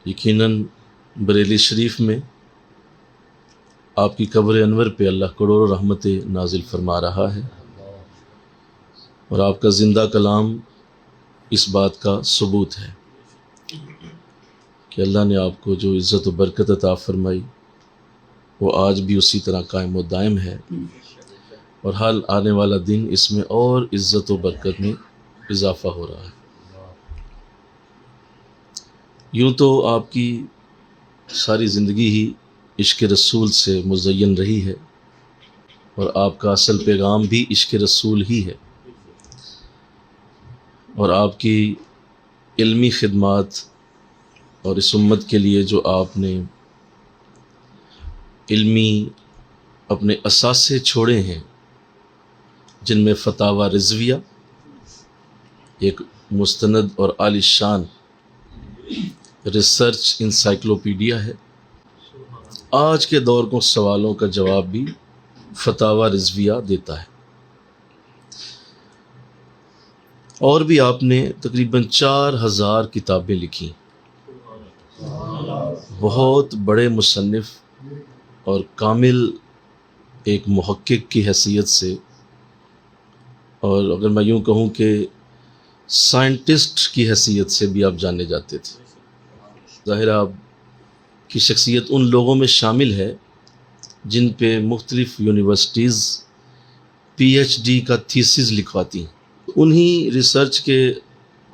یقیناً بریلی شریف میں آپ کی قبر انور پہ اللہ کروڑوں رحمتیں نازل فرما رہا ہے، اور آپ کا زندہ کلام اس بات کا ثبوت ہے کہ اللہ نے آپ کو جو عزت و برکت عطا فرمائی وہ آج بھی اسی طرح قائم و دائم ہے، اور حال آنے والا دن اس میں اور عزت و برکت میں اضافہ ہو رہا ہے۔ یوں تو آپ کی ساری زندگی ہی عشق رسول سے مزین رہی ہے، اور آپ کا اصل پیغام بھی عشق رسول ہی ہے، اور آپ کی علمی خدمات اور اس امت کے لیے جو آپ نے علمی اپنے اثاثے چھوڑے ہیں، جن میں فتاوی رضویہ ایک مستند اور عالی شان ریسرچ انسائکلوپیڈیا ہے، آج کے دور کو سوالوں کا جواب بھی فتاوی رضویہ دیتا ہے، اور بھی آپ نے تقریباً 4000 کتابیں لکھی، بہت بڑے مصنف اور کامل ایک محقق کی حیثیت سے، اور اگر میں یوں کہوں کہ سائنٹسٹ کی حیثیت سے بھی آپ جانے جاتے تھے۔ ظاہر آپ کی شخصیت ان لوگوں میں شامل ہے جن پہ مختلف یونیورسٹیز پی ایچ ڈی کا تھیسز لکھواتی ہیں۔ انہی ریسرچ کے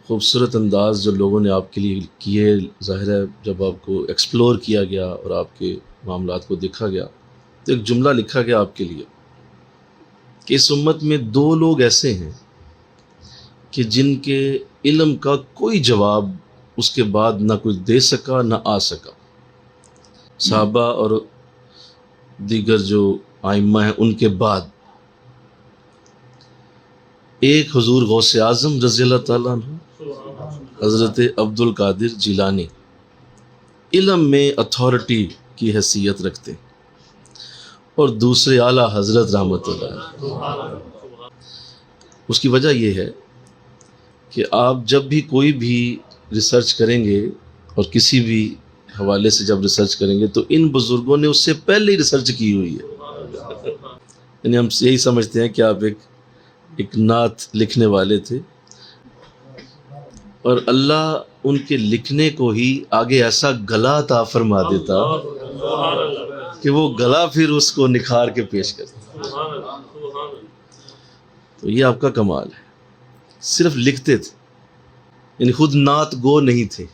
خوبصورت انداز جو لوگوں نے آپ کے لیے کیے، ظاہر ہے جب آپ کو ایکسپلور کیا گیا اور آپ کے معاملات کو دیکھا گیا تو ایک جملہ لکھا گیا آپ کے لیے کہ اس امت میں 2 لوگ ایسے ہیں کہ جن کے علم کا کوئی جواب اس کے بعد نہ کوئی دے سکا نہ آ سکا۔ صحابہ اور دیگر جو ائمہ ہیں ان کے بعد ایک حضور غوث اعظم رضی اللہ تعالیٰ عنہ، حضرت عبد القادر جیلانی علم میں اتھارٹی کی حیثیت رکھتے، اور دوسرے اعلیٰ حضرت رحمۃ اللہ۔ اس کی وجہ یہ ہے کہ آپ جب بھی کوئی بھی ریسرچ کریں گے اور کسی بھی حوالے سے جب ریسرچ کریں گے تو ان بزرگوں نے اس سے پہلے ہی ریسرچ کی ہوئی ہے، یعنی ہم یہی سمجھتے ہیں کہ آپ ایک نعت لکھنے والے تھے، اور اللہ ان کے لکھنے کو ہی آگے ایسا گلا عطا فرما دیتا کہ وہ گلا پھر اس کو نکھار کے پیش کرتا۔ تو یہ آپ کا کمال ہے، صرف لکھتے تھے، یعنی خود نعت گو نہیں تھے۔